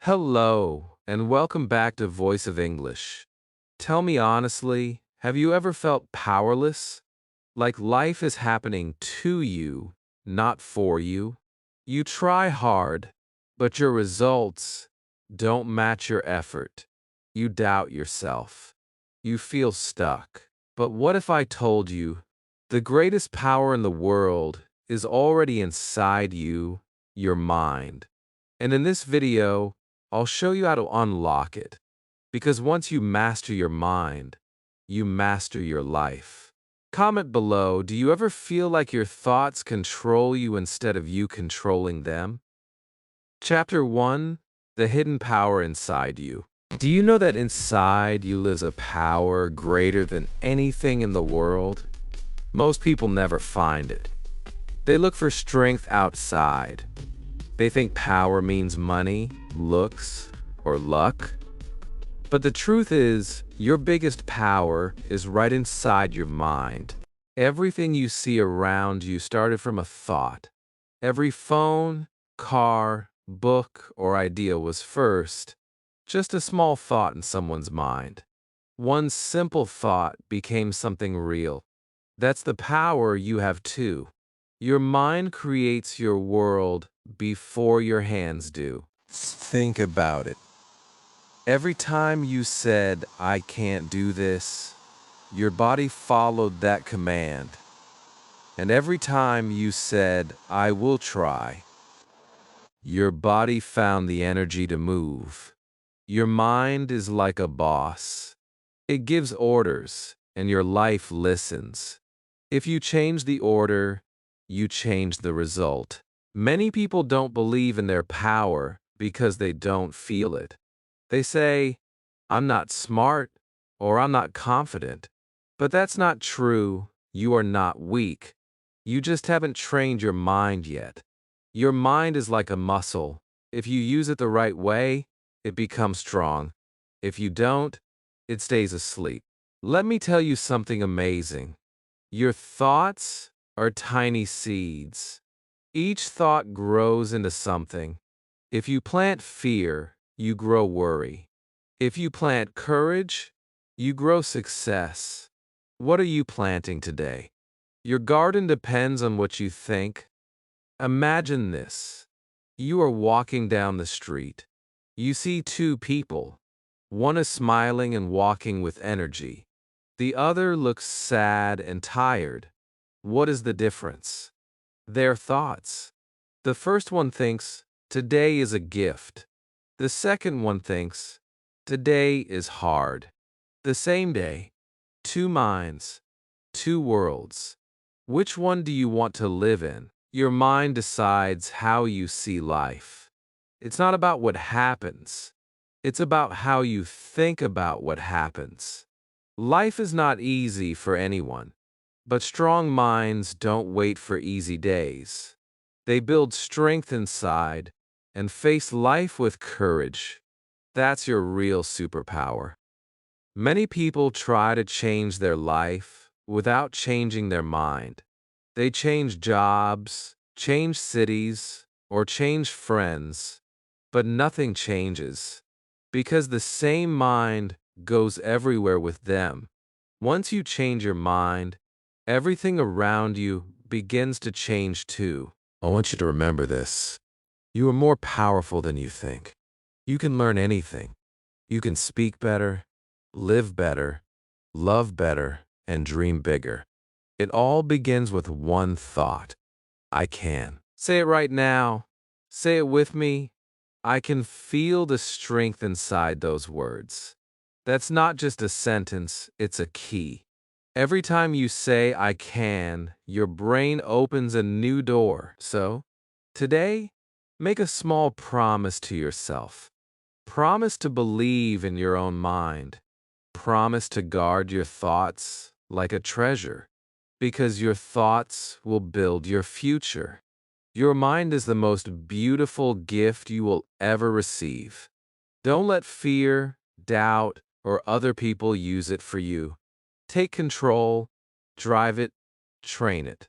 Hello, and welcome back to Voice of English. Tell me honestly, have you ever felt powerless? Like life is happening to you, not for you? You try hard, but your results don't match your effort. You doubt yourself. You feel stuck. But what if I told you the greatest power in the world is already inside you, your mind? And in this video, I'll show you how to unlock it. Because once you master your mind, you master your life. Comment below, do you ever feel like your thoughts control you instead of you controlling them? Chapter 1, The Hidden Power Inside You. Do you know that inside you lives a power greater than anything in the world? Most people never find it. They look for strength outside. They think power means money, looks, or luck. But the truth is, your biggest power is right inside your mind. Everything you see around you started from a thought. Every phone, car, book, or idea was first just a small thought in someone's mind. One simple thought became something real. That's the power you have too. Your mind creates your world before your hands do. Think about it. Every time you said, "I can't do this," your body followed that command. And every time you said, "I will try," your body found the energy to move. Your mind is like a boss. It gives orders, and your life listens. If you change the order, you change the result. Many people don't believe in their power because they don't feel it. They say, "I'm not smart," or "I'm not confident." But that's not true. You are not weak. You just haven't trained your mind yet. Your mind is like a muscle. If you use it the right way, it becomes strong. If you don't, it stays asleep. Let me tell you something amazing. Your thoughts are tiny seeds. Each thought grows into something. If you plant fear, you grow worry. If you plant courage, you grow success. What are you planting today? Your garden depends on what you think. Imagine this. You are walking down the street. You see two people. One is smiling and walking with energy. The other looks sad and tired. What is the difference? Their thoughts. The first one thinks, "Today is a gift." The second one thinks, "Today is hard." The same day, two minds, two worlds. Which one do you want to live in? Your mind decides how you see life. It's not about what happens. It's about how you think about what happens. Life is not easy for anyone, but strong minds don't wait for easy days. They build strength inside and face life with courage. That's your real superpower. Many people try to change their life without changing their mind. They change jobs, change cities, or change friends, but nothing changes because the same mind goes everywhere with them. Once you change your mind, everything around you begins to change too. I want you to remember this. You are more powerful than you think. You can learn anything. You can speak better, live better, love better, and dream bigger. It all begins with one thought. I can. Say it right now. Say it with me. I can feel the strength inside those words. That's not just a sentence, it's a key. Every time you say "I can," your brain opens a new door. So, today, make a small promise to yourself. Promise to believe in your own mind. Promise to guard your thoughts like a treasure, because your thoughts will build your future. Your mind is the most beautiful gift you will ever receive. Don't let fear, doubt, or other people use it for you. Take control, drive it, train it.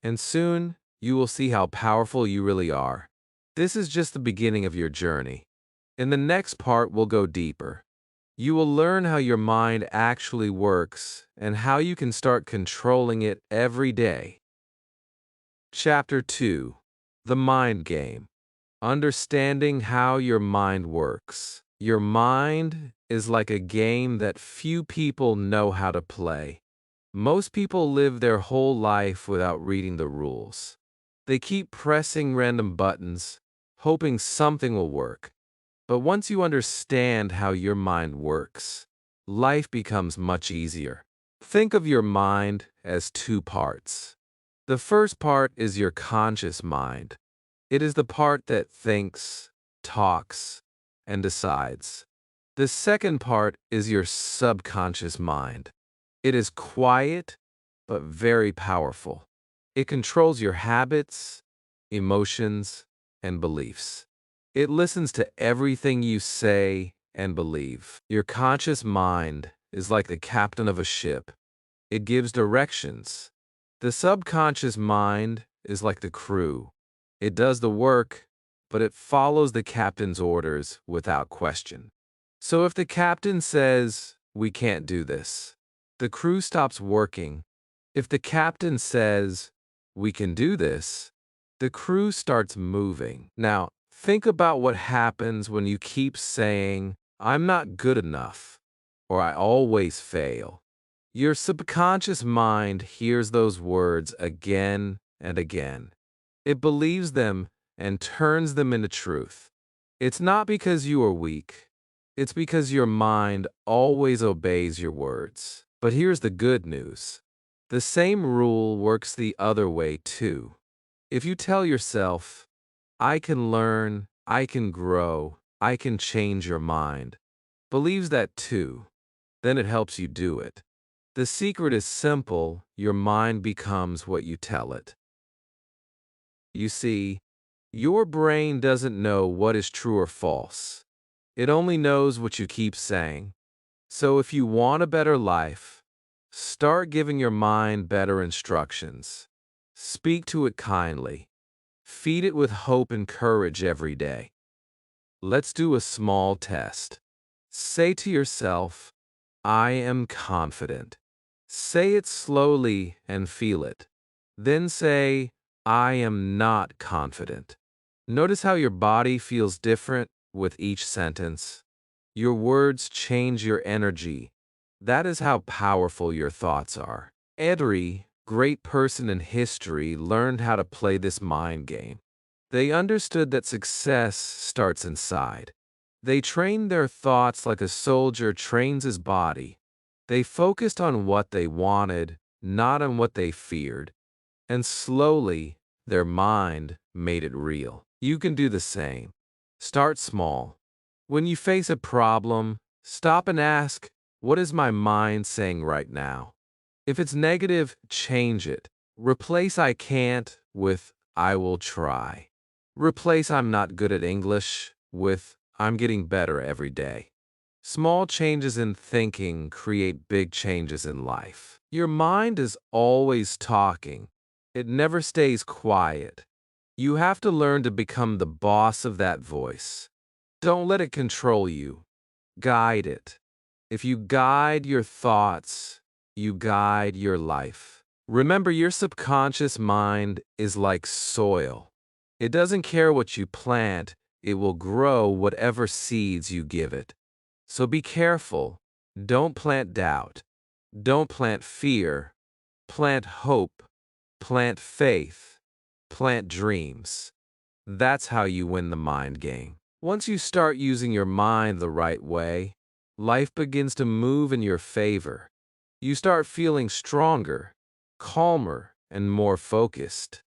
And soon, you will see how powerful you really are. This is just the beginning of your journey. In the next part, we'll go deeper. You will learn how your mind actually works and how you can start controlling it every day. Chapter 2. The Mind Game. Understanding how your mind works. Your mind is like a game that few people know how to play. Most people live their whole life without reading the rules. They keep pressing random buttons, hoping something will work. But once you understand how your mind works, life becomes much easier. Think of your mind as two parts. The first part is your conscious mind. It is the part that thinks, talks, and decides. The second part is your subconscious mind. It is quiet, but very powerful. It controls your habits, emotions, and beliefs. It listens to everything you say and believe. Your conscious mind is like the captain of a ship. It gives directions. The subconscious mind is like the crew. It does the work, but it follows the captain's orders without question. So if the captain says, "We can't do this," the crew stops working. If the captain says, "We can do this," the crew starts moving. Now, think about what happens when you keep saying, "I'm not good enough," or "I always fail." Your subconscious mind hears those words again and again. It believes them and turns them into truth. It's not because you are weak. It's because your mind always obeys your words. But here's the good news. The same rule works the other way too. If you tell yourself, "I can learn, I can grow, I can change," your mind believes that too. Then it helps you do it. The secret is simple. Your mind becomes what you tell it. You see, your brain doesn't know what is true or false. It only knows what you keep saying. So if you want a better life, start giving your mind better instructions. Speak to it kindly. Feed it with hope and courage every day. Let's do a small test. Say to yourself, "I am confident." Say it slowly and feel it. Then say, "I am not confident." Notice how your body feels different with each sentence. Your words change your energy. That is how powerful your thoughts are. Every great person in history learned how to play this mind game. They understood that success starts inside. They trained their thoughts like a soldier trains his body. They focused on what they wanted, not on what they feared. And slowly, their mind made it real. You can do the same. Start small. When you face a problem, stop and ask, "What is my mind saying right now?" If it's negative, change it. Replace "I can't" with "I will try." Replace "I'm not good at English" with "I'm getting better every day." Small changes in thinking create big changes in life. Your mind is always talking. It never stays quiet. You have to learn to become the boss of that voice. Don't let it control you. Guide it. If you guide your thoughts, you guide your life. Remember, your subconscious mind is like soil. It doesn't care what you plant, it will grow whatever seeds you give it. So be careful. Don't plant doubt. Don't plant fear. Plant hope. Plant faith. Plant dreams. That's how you win the mind game. Once you start using your mind the right way, life begins to move in your favor. You start feeling stronger, calmer, and more focused.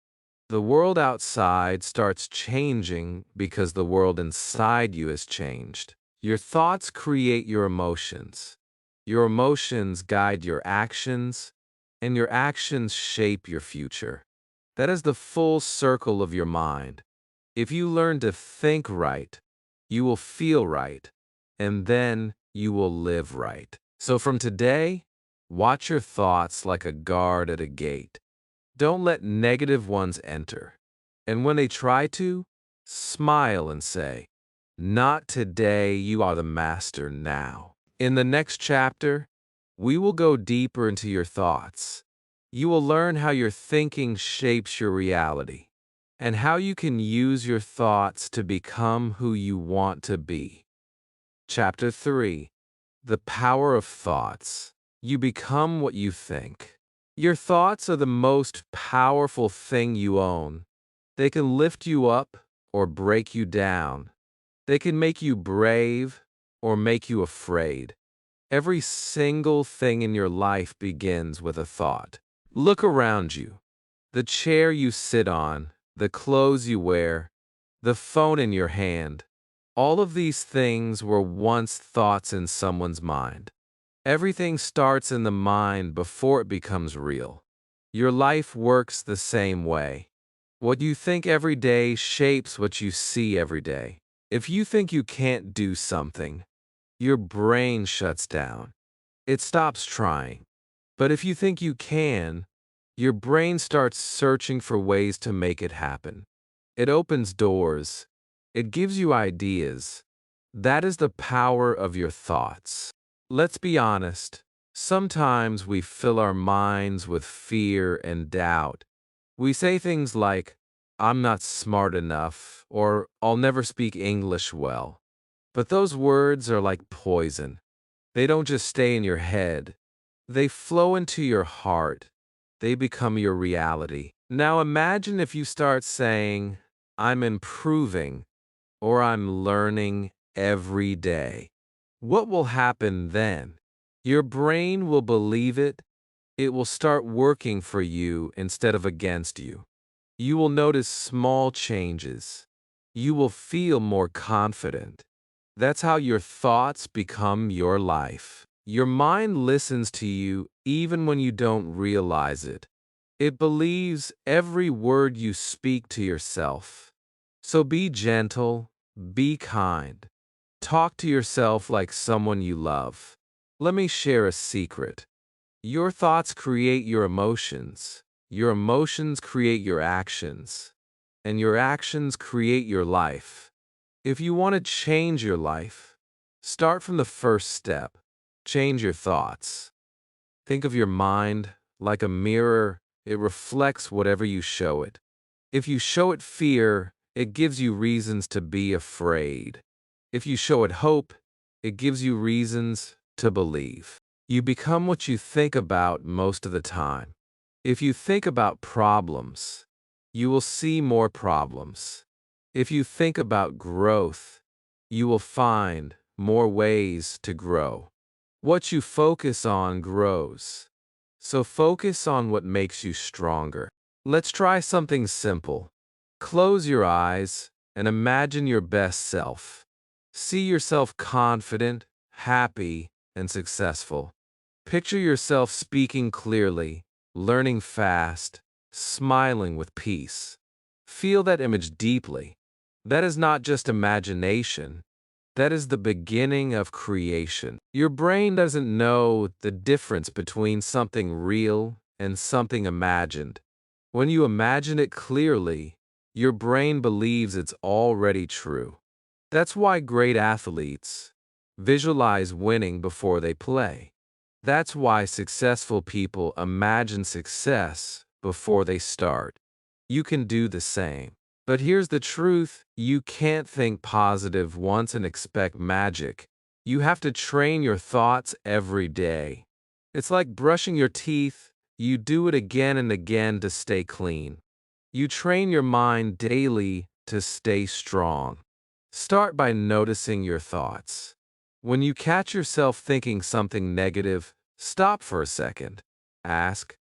The world outside starts changing because the world inside you has changed. Your thoughts create your emotions. Your emotions guide your actions, and your actions shape your future. That is the full circle of your mind. If you learn to think right, you will feel right, and then you will live right. So from today, watch your thoughts like a guard at a gate. Don't let negative ones enter. And when they try to, smile and say, Not today, you are the master now. In the next chapter, we will go deeper into your thoughts. You will learn how your thinking shapes your reality and how you can use your thoughts to become who you want to be. Chapter 3. The Power of Thoughts. You become what you think. Your thoughts are the most powerful thing you own. They can lift you up or break you down. They can make you brave or make you afraid. Every single thing in your life begins with a thought. Look around you. The chair you sit on, the clothes you wear, the phone in your hand. All of these things were once thoughts in someone's mind. Everything starts in the mind before it becomes real. Your life works the same way. What you think every day shapes what you see every day. If you think you can't do something, your brain shuts down. It stops trying. But if you think you can, your brain starts searching for ways to make it happen. It opens doors. It gives you ideas. That is the power of your thoughts. Let's be honest. Sometimes we fill our minds with fear and doubt. We say things like, "I'm not smart enough," or "I'll never speak English well." But those words are like poison. They don't just stay in your head. They flow into your heart. They become your reality. Now imagine if you start saying, "I'm improving," or "I'm learning every day." What will happen then? Your brain will believe it. It will start working for you instead of against you. You will notice small changes. You will feel more confident. That's how your thoughts become your life. Your mind listens to you even when you don't realize it. It believes every word you speak to yourself. So be gentle, be kind. Talk to yourself like someone you love. Let me share a secret. Your thoughts create your emotions. Your emotions create your actions. And your actions create your life. If you want to change your life, start from the first step. Change your thoughts. Think of your mind like a mirror. It reflects whatever you show it. If you show it fear, it gives you reasons to be afraid. If you show it hope, it gives you reasons to believe. You become what you think about most of the time. If you think about problems, you will see more problems. If you think about growth, you will find more ways to grow. What you focus on grows. So focus on what makes you stronger. Let's try something simple. Close your eyes and imagine your best self. See yourself confident, happy, and successful. Picture yourself speaking clearly, learning fast, smiling with peace. Feel that image deeply. That is not just imagination. That is the beginning of creation. Your brain doesn't know the difference between something real and something imagined. When you imagine it clearly, your brain believes it's already true. That's why great athletes visualize winning before they play. That's why successful people imagine success before they start. You can do the same. But here's the truth, you can't think positive once and expect magic. You have to train your thoughts every day. It's like brushing your teeth. You do it again and again to stay clean. You train your mind daily to stay strong. Start by noticing your thoughts. When you catch yourself thinking something negative, stop for a second. Ask,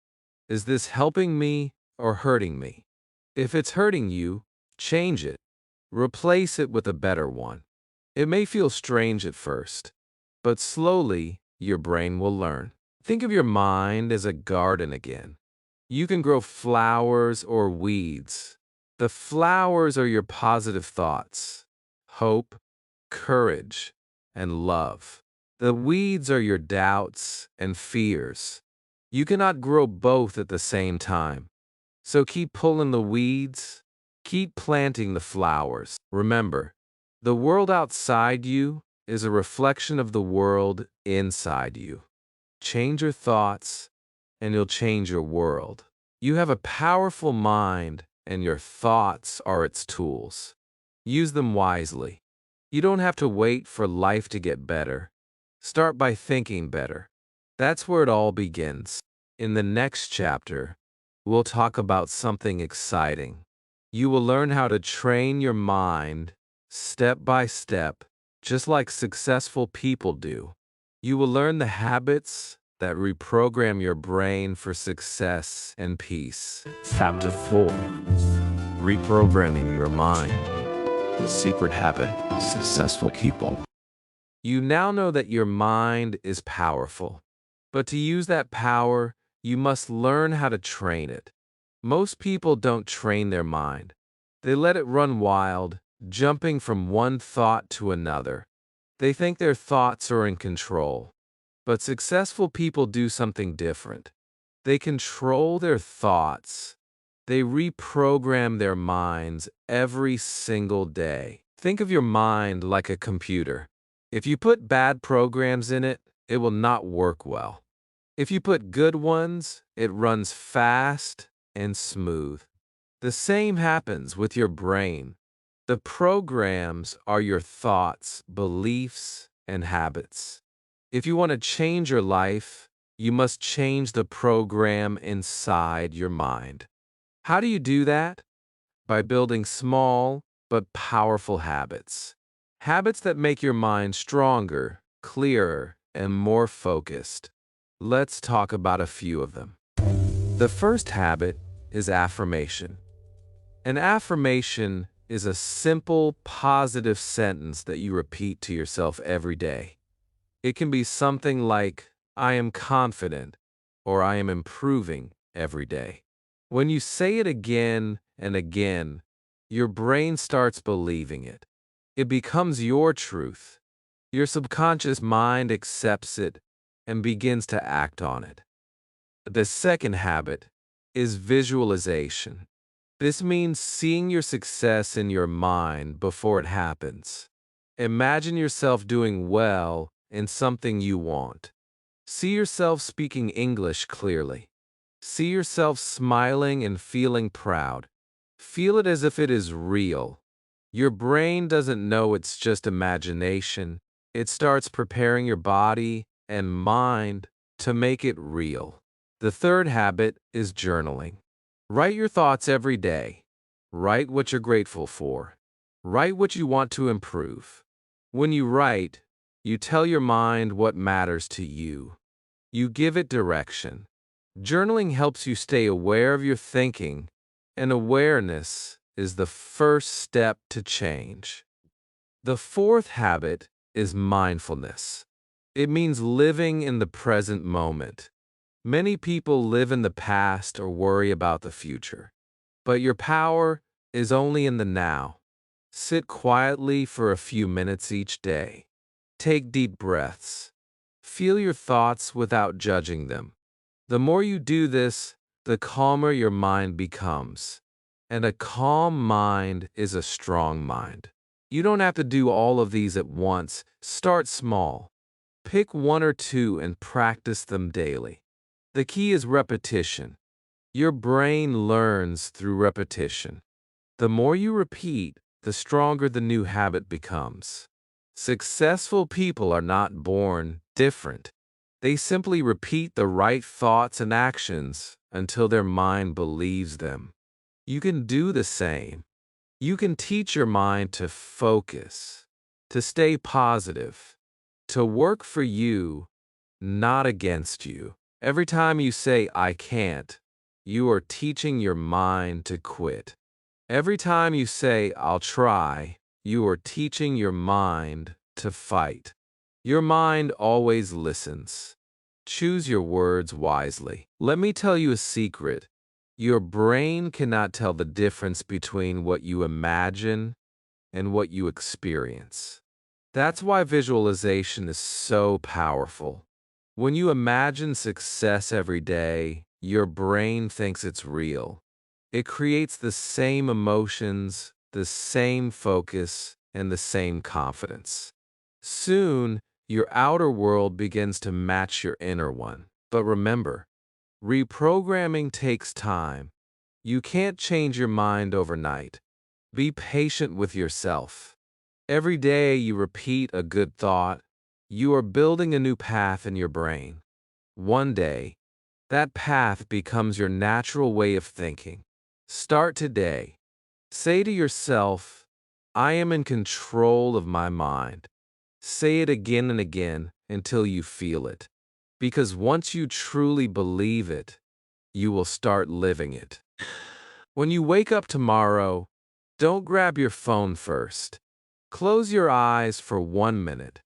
is this helping me or hurting me? If it's hurting you, change it. Replace it with a better one. It may feel strange at first, but slowly your brain will learn. Think of your mind as a garden again. You can grow flowers or weeds. The flowers are your positive thoughts, hope, courage, and love. The weeds are your doubts and fears. You cannot grow both at the same time. So keep pulling the weeds, keep planting the flowers. Remember, The world outside you is a reflection of the world inside you. Change your thoughts, and you'll change your world. You have a powerful mind, and your thoughts are its tools. Use them wisely. You don't have to wait for life to get better. Start by thinking better. That's where it all begins. In the next chapter, we'll talk about something exciting. You will learn how to train your mind step by step, just like successful people do. You will learn the habits that reprogram your brain for success and peace. Chapter 4. Reprogramming your mind. The secret habit of successful people. You now know that your mind is powerful, but to use that power, you must learn how to train it. Most people don't train their mind. They let it run wild, jumping from one thought to another. They think their thoughts are in control. But successful people do something different. They control their thoughts. They reprogram their minds every single day. Think of your mind like a computer. If you put bad programs in it, it will not work well. If you put good ones, it runs fast and smooth. The same happens with your brain. The programs are your thoughts, beliefs, and habits. If you want to change your life, you must change the program inside your mind. How do you do that? By building small but powerful habits. Habits that make your mind stronger, clearer, and more focused. Let's talk about a few of them. The first habit is affirmation. An affirmation is a simple, positive sentence that you repeat to yourself every day. It can be something like, I am confident, or I am improving every day. When you say it again and again, your brain starts believing it. It becomes your truth. Your subconscious mind accepts it and begins to act on it. The second habit is visualization. This means seeing your success in your mind before it happens. Imagine yourself doing well in something you want. See yourself speaking English clearly. See yourself smiling and feeling proud. Feel it as if it is real. Your brain doesn't know it's just imagination. It starts preparing your body and mind to make it real. The third habit is journaling. Write your thoughts every day. Write what you're grateful for. Write what you want to improve. When you write, you tell your mind what matters to you. You give it direction. Journaling helps you stay aware of your thinking, and awareness is the first step to change. The fourth habit is mindfulness. It means living in the present moment. Many people live in the past or worry about the future. But your power is only in the now. Sit quietly for a few minutes each day. Take deep breaths. Feel your thoughts without judging them. The more you do this, the calmer your mind becomes. And a calm mind is a strong mind. You don't have to do all of these at once. Start small. Pick one or two and practice them daily. The key is repetition. Your brain learns through repetition. The more you repeat, the stronger the new habit becomes. Successful people are not born different. They simply repeat the right thoughts and actions until their mind believes them. You can do the same. You can teach your mind to focus, to stay positive, to work for you, not against you. Every time you say, I can't, you are teaching your mind to quit. Every time you say, I'll try, you are teaching your mind to fight. Your mind always listens. Choose your words wisely. Let me tell you a secret. Your brain cannot tell the difference between what you imagine and what you experience. That's why visualization is so powerful. When you imagine success every day, your brain thinks it's real. It creates the same emotions, the same focus, and the same confidence. Soon, your outer world begins to match your inner one. But remember, reprogramming takes time. You can't change your mind overnight. Be patient with yourself. Every day you repeat a good thought, you are building a new path in your brain. One day, that path becomes your natural way of thinking. Start today. Say to yourself, I am in control of my mind. Say it again and again until you feel it. Because once you truly believe it, you will start living it. When you wake up tomorrow, don't grab your phone first. Close your eyes for 1 minute.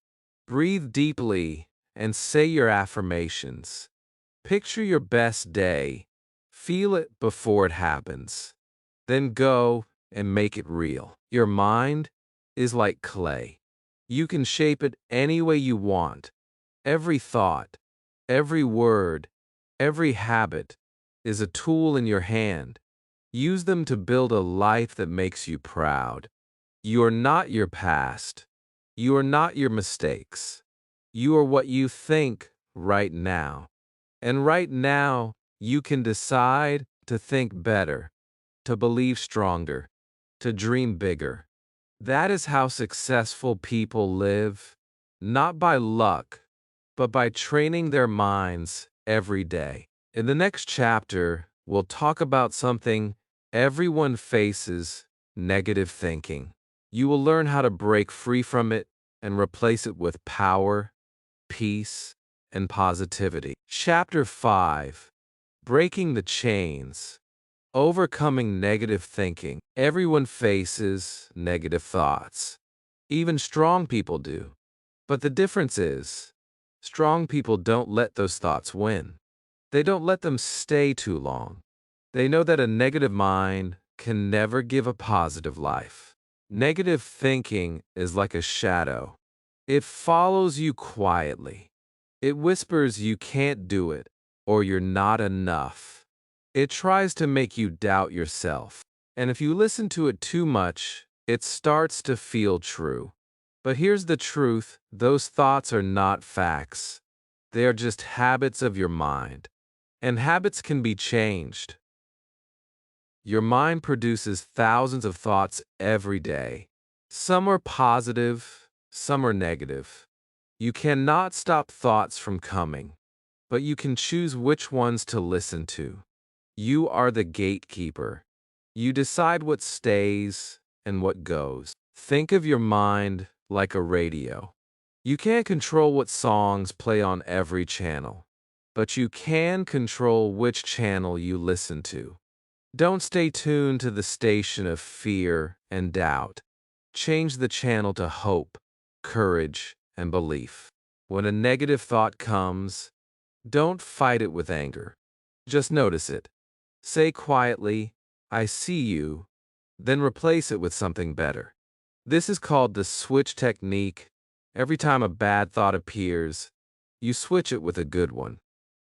Breathe deeply and say your affirmations. Picture your best day. Feel it before it happens. Then go and make it real. Your mind is like clay. You can shape it any way you want. Every thought, every word, every habit is a tool in your hand. Use them to build a life that makes you proud. You are not your past. You are not your mistakes. You are what you think right now. And right now, you can decide to think better, to believe stronger, to dream bigger. That is how successful people live, not by luck, but by training their minds every day. In the next chapter, we'll talk about something everyone faces: negative thinking. You will learn how to break free from it and replace it with power, peace, and positivity. Chapter 5: Breaking the Chains. Overcoming negative thinking. Everyone faces negative thoughts. Even strong people do. But the difference is, strong people don't let those thoughts win. They don't let them stay too long. They know that a negative mind can never give a positive life. Negative thinking is like a shadow. It follows you quietly. It whispers you can't do it or you're not enough. It tries to make you doubt yourself. And if you listen to it too much, it starts to feel true. But here's the truth: those thoughts are not facts. They are just habits of your mind. And habits can be changed. Your mind produces thousands of thoughts every day. Some are positive, some are negative. You cannot stop thoughts from coming, but you can choose which ones to listen to. You are the gatekeeper. You decide what stays and what goes. Think of your mind like a radio. You can't control what songs play on every channel, but you can control which channel you listen to. Don't stay tuned to the station of fear and doubt. Change the channel to hope, courage, and belief. When a negative thought comes, don't fight it with anger. Just notice it. Say quietly, I see you, then replace it with something better. This is called the switch technique. Every time a bad thought appears, you switch it with a good one.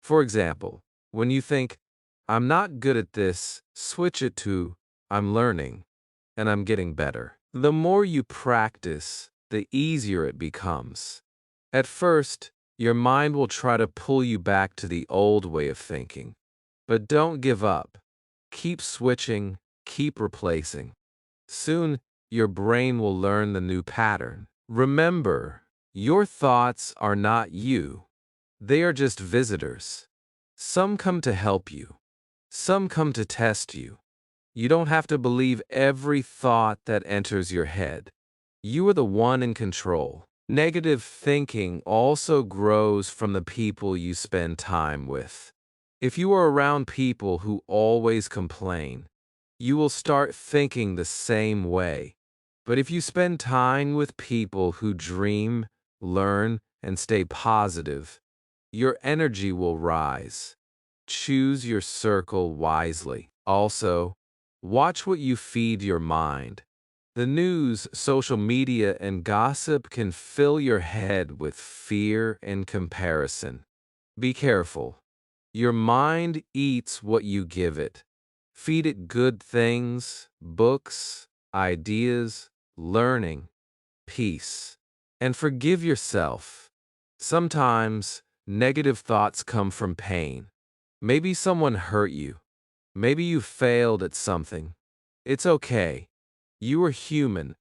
For example, when you think, I'm not good at this, switch it to, I'm learning, and I'm getting better. The more you practice, the easier it becomes. At first, your mind will try to pull you back to the old way of thinking. But don't give up. Keep switching, keep replacing. Soon, your brain will learn the new pattern. Remember, your thoughts are not you. They are just visitors. Some come to help you. Some come to test you. You don't have to believe every thought that enters your head. You are the one in control. Negative thinking also grows from the people you spend time with. If you are around people who always complain, you will start thinking the same way. But if you spend time with people who dream, learn, and stay positive, your energy will rise. Choose your circle wisely. Also, watch what you feed your mind. The news, social media, and gossip can fill your head with fear and comparison. Be careful. Your mind eats what you give it. Feed it good things, books, ideas, learning, peace, and forgive yourself. Sometimes, negative thoughts come from pain. Maybe someone hurt you. Maybe you failed at something. It's okay. You are human.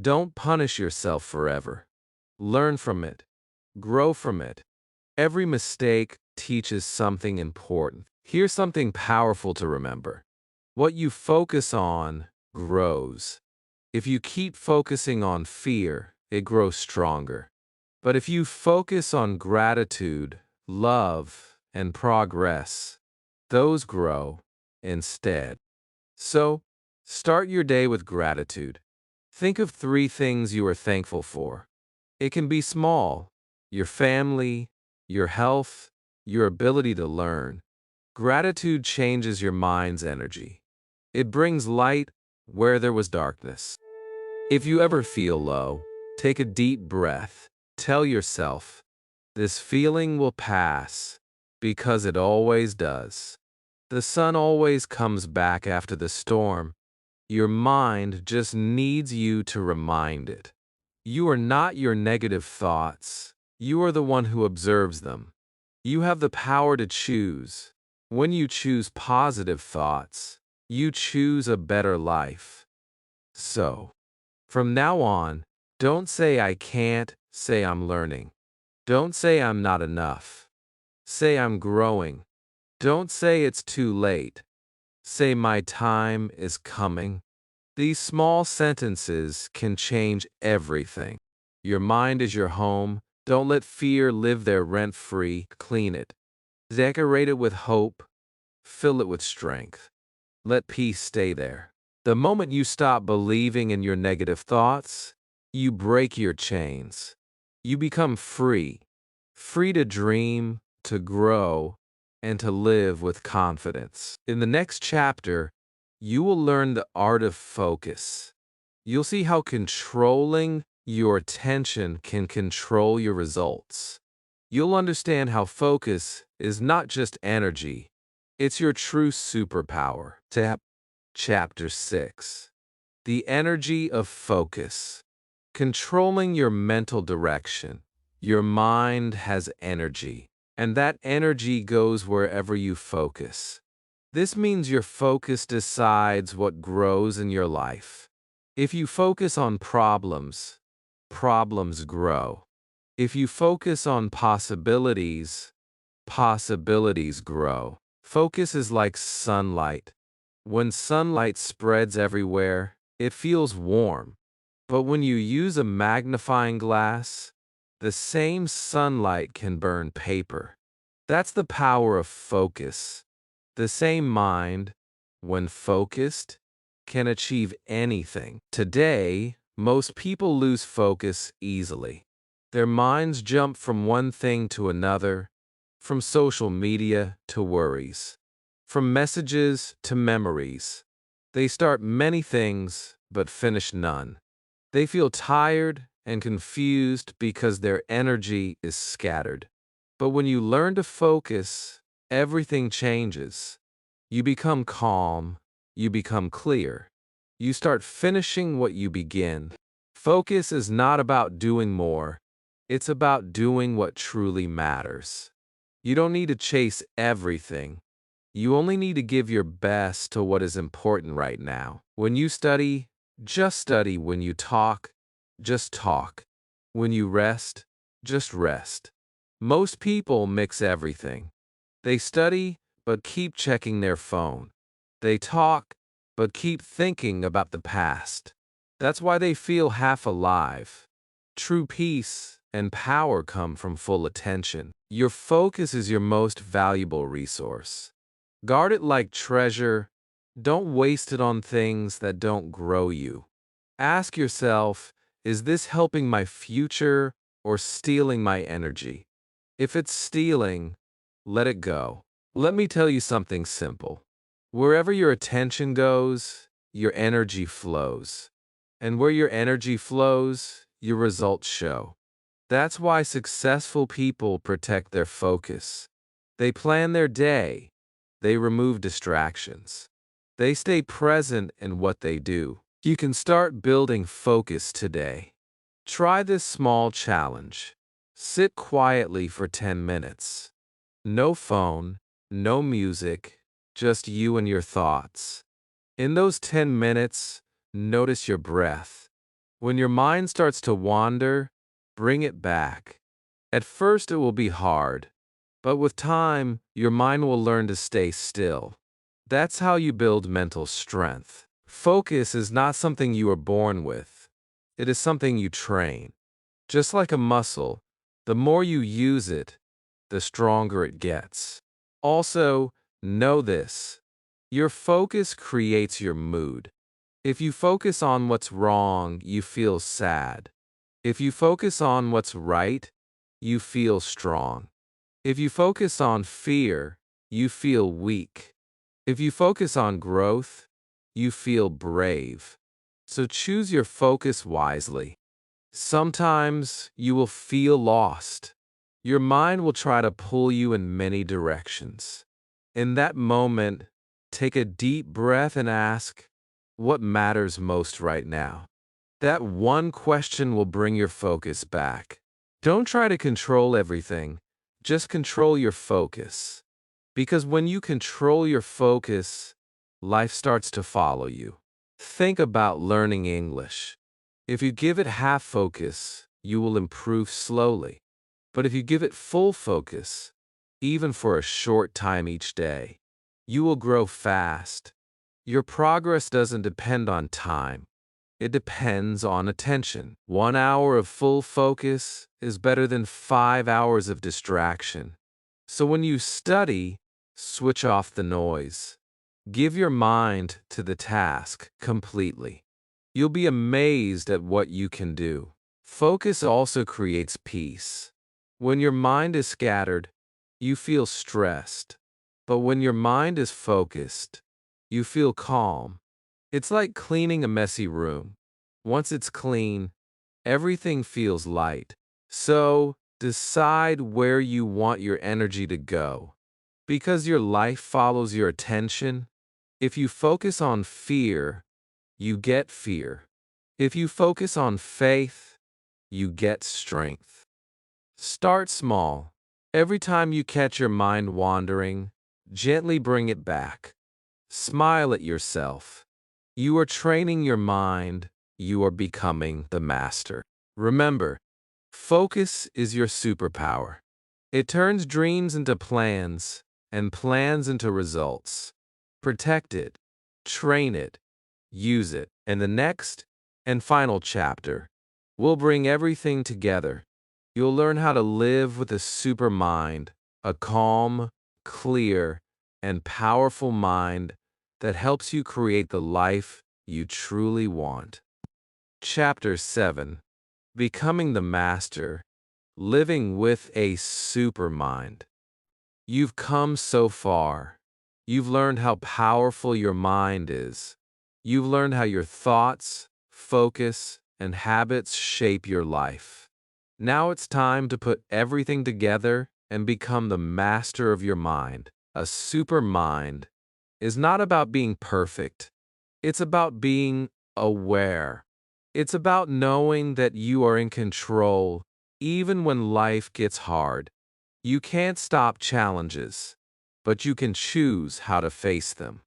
Don't punish yourself forever. Learn from it. Grow from it. Every mistake teaches something important. Here's something powerful to remember. What you focus on grows. If you keep focusing on fear, it grows stronger. But if you focus on gratitude, love, and progress, those grow instead. So, start your day with gratitude. Think of 3 things you are thankful for. It can be small: your family, your health, your ability to learn. Gratitude changes your mind's energy. It brings light where there was darkness. If you ever feel low, take a deep breath. Tell yourself, this feeling will pass, because it always does. The sun always comes back after the storm. Your mind just needs you to remind it. You are not your negative thoughts. You are the one who observes them. You have the power to choose. When you choose positive thoughts, you choose a better life. So, from now on, don't say I can't, say I'm learning. Don't say I'm not enough. Say I'm growing. Don't say it's too late. Say my time is coming. These small sentences can change everything. Your mind is your home. Don't let fear live there rent-free. Clean it. Decorate it with hope. Fill it with strength. Let peace stay there. The moment you stop believing in your negative thoughts, you break your chains. You become free. Free to dream, to grow, and to live with confidence. In the next chapter, you will learn the art of focus. You'll see how controlling your attention can control your results. You'll understand how focus is not just energy, it's your true superpower. Chapter 6. The energy of focus. Controlling your mental direction. Your mind has energy, and that energy goes wherever you focus. This means your focus decides what grows in your life. If you focus on problems, problems grow. If you focus on possibilities, possibilities grow. Focus is like sunlight. When sunlight spreads everywhere, it feels warm. But when you use a magnifying glass, the same sunlight can burn paper. That's the power of focus. The same mind, when focused, can achieve anything. Today, most people lose focus easily. Their minds jump from one thing to another, from social media to worries, from messages to memories. They start many things, but finish none. They feel tired and confused because their energy is scattered. But when you learn to focus, everything changes. You become calm. You become clear. You start finishing what you begin. Focus is not about doing more. It's about doing what truly matters. You don't need to chase everything. You only need to give your best to what is important right now. When you study, just study. When you talk, just talk. When you rest, just rest. Most people mix everything. They study, but keep checking their phone. They talk, but keep thinking about the past. That's why they feel half alive. True peace and power come from full attention. Your focus is your most valuable resource. Guard it like treasure. Don't waste it on things that don't grow you. Ask yourself, is this helping my future or stealing my energy? If it's stealing, let it go. Let me tell you something simple. Wherever your attention goes, your energy flows. And where your energy flows, your results show. That's why successful people protect their focus. They plan their day. They remove distractions. They stay present in what they do. You can start building focus today. Try this small challenge. Sit quietly for 10 minutes. No phone, no music, just you and your thoughts. In those 10 minutes, notice your breath. When your mind starts to wander, bring it back. At first, it will be hard, but with time, your mind will learn to stay still. That's how you build mental strength. Focus is not something you are born with. It is something you train. Just like a muscle, the more you use it, the stronger it gets. Also, know this. Your focus creates your mood. If you focus on what's wrong, you feel sad. If you focus on what's right, you feel strong. If you focus on fear, you feel weak. If you focus on growth, you feel brave. So choose your focus wisely. Sometimes you will feel lost. Your mind will try to pull you in many directions. In that moment, take a deep breath and ask, what matters most right now? That one question will bring your focus back. Don't try to control everything, just control your focus. Because when you control your focus, life starts to follow you. Think about learning English. If you give it half focus, you will improve slowly. But if you give it full focus, even for a short time each day, you will grow fast. Your progress doesn't depend on time. It depends on attention. 1 hour of full focus is better than 5 hours of distraction. So when you study, switch off the noise. Give your mind to the task completely. You'll be amazed at what you can do. Focus also creates peace. When your mind is scattered, you feel stressed. But when your mind is focused, you feel calm. It's like cleaning a messy room. Once it's clean, everything feels light. So, decide where you want your energy to go. Because your life follows your attention, if you focus on fear, you get fear. If you focus on faith, you get strength. Start small. Every time you catch your mind wandering, gently bring it back. Smile at yourself. You are training your mind. You are becoming the master. Remember, focus is your superpower. It turns dreams into plans and plans into results. Protect it, train it, use it, and the next and final chapter will bring everything together. You'll learn how to live with a super mind, a calm, clear, and powerful mind that helps you create the life you truly want. Chapter 7: Becoming the Master, Living with a Super Mind. You've come so far. You've learned how powerful your mind is. You've learned how your thoughts, focus, and habits shape your life. Now it's time to put everything together and become the master of your mind. A super mind is not about being perfect. It's about being aware. It's about knowing that you are in control even when life gets hard. You can't stop challenges, but you can choose how to face them.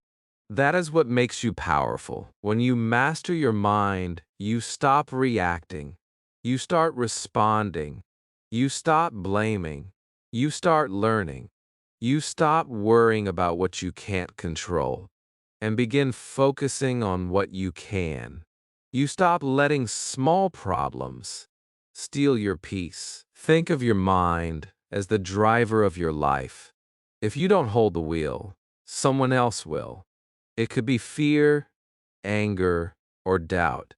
That is what makes you powerful. When you master your mind, you stop reacting. You start responding. You stop blaming. You start learning. You stop worrying about what you can't control and begin focusing on what you can. You stop letting small problems steal your peace. Think of your mind as the driver of your life. If you don't hold the wheel, someone else will. It could be fear, anger, or doubt.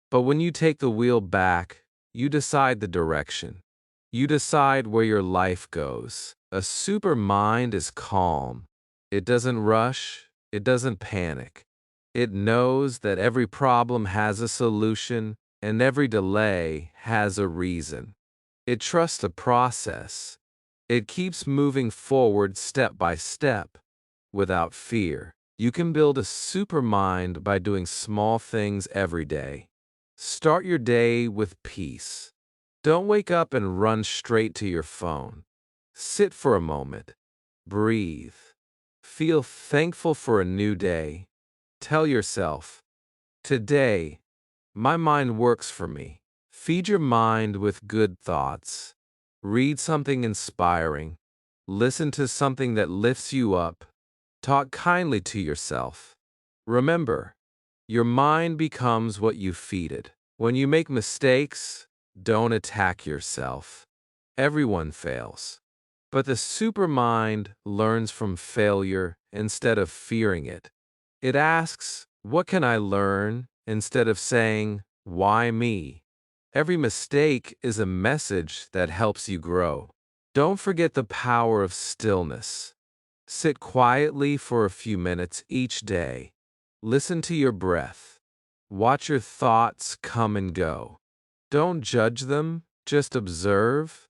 But when you take the wheel back, you decide the direction. You decide where your life goes. A super mind is calm. It doesn't rush. It doesn't panic. It knows that every problem has a solution and every delay has a reason. It trusts the process. It keeps moving forward step by step without fear. You can build a super mind by doing small things every day. Start your day with peace. Don't wake up and run straight to your phone. Sit for a moment. Breathe. Feel thankful for a new day. Tell yourself, today, my mind works for me. Feed your mind with good thoughts. Read something inspiring. Listen to something that lifts you up. Talk kindly to yourself. Remember, your mind becomes what you feed it. When you make mistakes, don't attack yourself. Everyone fails. But the supermind learns from failure instead of fearing it. It asks, what can I learn? Instead of saying, why me? Every mistake is a message that helps you grow. Don't forget the power of stillness. Sit quietly for a few minutes each day. Listen to your breath. Watch your thoughts come and go. Don't judge them, just observe.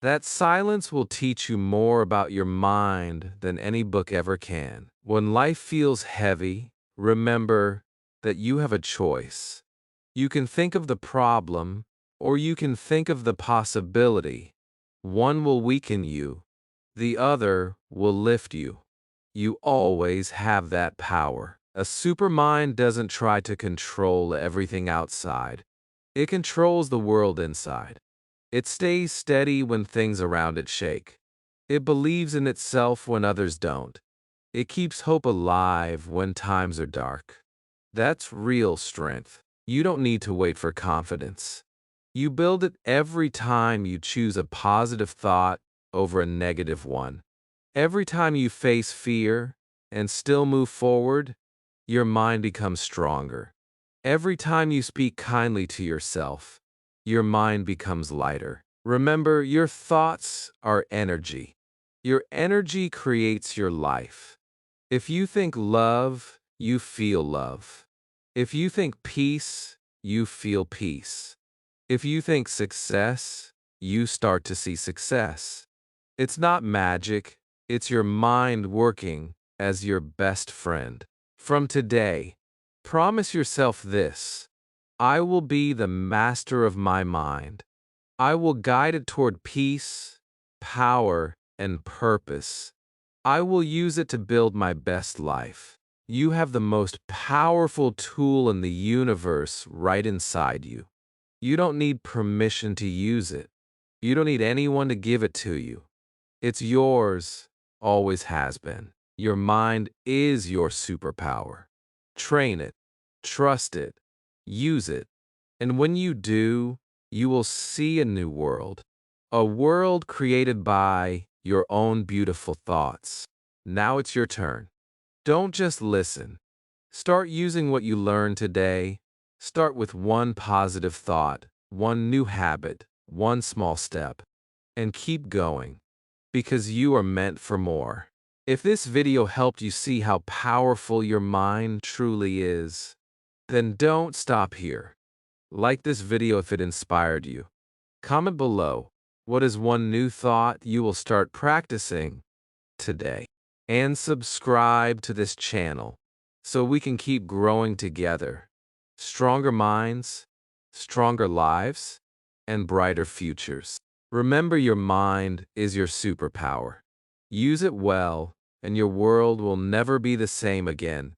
That silence will teach you more about your mind than any book ever can. When life feels heavy, remember that you have a choice. You can think of the problem, or you can think of the possibility. One will weaken you, the other will lift you. You always have that power. A supermind doesn't try to control everything outside. It controls the world inside. It stays steady when things around it shake. It believes in itself when others don't. It keeps hope alive when times are dark. That's real strength. You don't need to wait for confidence. You build it every time you choose a positive thought over a negative one. Every time you face fear and still move forward, your mind becomes stronger. Every time you speak kindly to yourself, your mind becomes lighter. Remember, your thoughts are energy. Your energy creates your life. If you think love, you feel love. If you think peace, you feel peace. If you think success, you start to see success. It's not magic, it's your mind working as your best friend. From today, promise yourself this: I will be the master of my mind. I will guide it toward peace, power, and purpose. I will use it to build my best life. You have the most powerful tool in the universe right inside you. You don't need permission to use it. You don't need anyone to give it to you. It's yours, always has been. Your mind is your superpower. Train it, trust it, use it. And when you do, you will see a new world. A world created by your own beautiful thoughts. Now it's your turn. Don't just listen. Start using what you learned today. Start with one positive thought, one new habit, one small step, and keep going, because you are meant for more. If this video helped you see how powerful your mind truly is, then don't stop here. Like this video if it inspired you. Comment below, what is one new thought you will start practicing today? And subscribe to this channel so we can keep growing together. Stronger minds, stronger lives, and brighter futures. Remember, your mind is your superpower. Use it well, and your world will never be the same again.